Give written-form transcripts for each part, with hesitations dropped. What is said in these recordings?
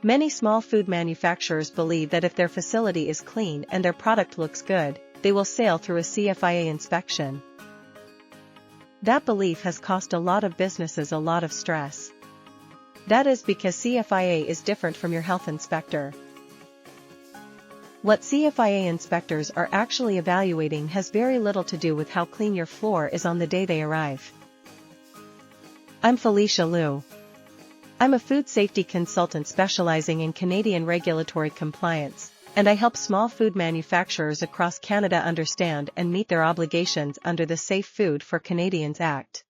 Many small food manufacturers believe that if their facility is clean and their product looks good, they will sail through a CFIA inspection. That belief has cost a lot of businesses a lot of stress. That is because CFIA is different from your health inspector. What CFIA inspectors are actually evaluating has very little to do with how clean your floor is on the day they arrive. I'm Felicia Loo. I'm a food safety consultant specializing in Canadian regulatory compliance, and I help small food manufacturers across Canada understand and meet their obligations under the Safe Food for Canadians Act.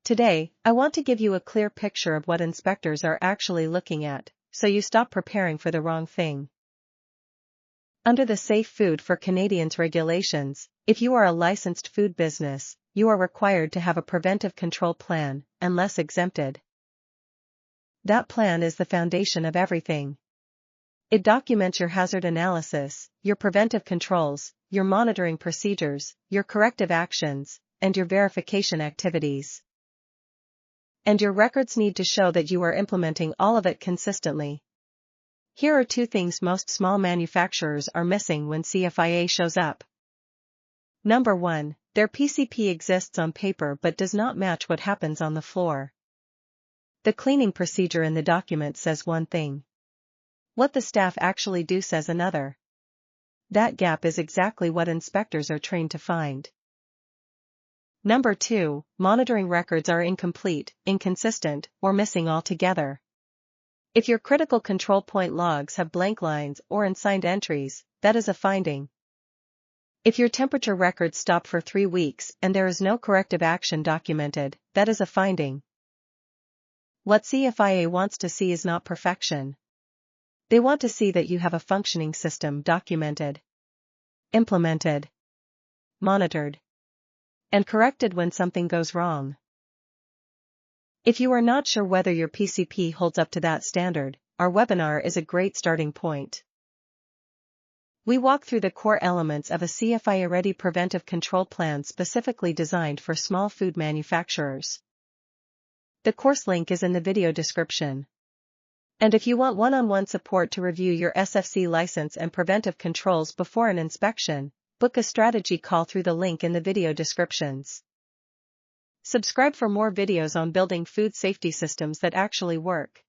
Today, I want to give you a clear picture of what inspectors are actually looking at, so you stop preparing for the wrong thing. Under the Safe Food for Canadians regulations, if you are a licensed food business, you are required to have a preventive control plan, unless exempted. That plan is the foundation of everything. It documents your hazard analysis, your preventive controls, your monitoring procedures, your corrective actions, and your verification activities. And your records need to show that you are implementing all of it consistently. Here are 2 things most small manufacturers are missing when CFIA shows up. Number 1, their PCP exists on paper but does not match what happens on the floor. The cleaning procedure in the document says one thing. What the staff actually do says another. That gap is exactly what inspectors are trained to find. Number 2, monitoring records are incomplete, inconsistent, or missing altogether. If your critical control point logs have blank lines or unsigned entries, that is a finding. If your temperature records stop for 3 weeks and there is no corrective action documented, that is a finding. What CFIA wants to see is not perfection. They want to see that you have a functioning system documented, implemented, monitored, and corrected when something goes wrong. If you are not sure whether your PCP holds up to that standard, our webinar is a great starting point. We walk through the core elements of a CFIA-ready preventive control plan specifically designed for small food manufacturers. The course link is in the video description. And if you want one-on-one support to review your SFC license and preventive controls before an inspection, book a strategy call through the link in the video descriptions. Subscribe for more videos on building food safety systems that actually work.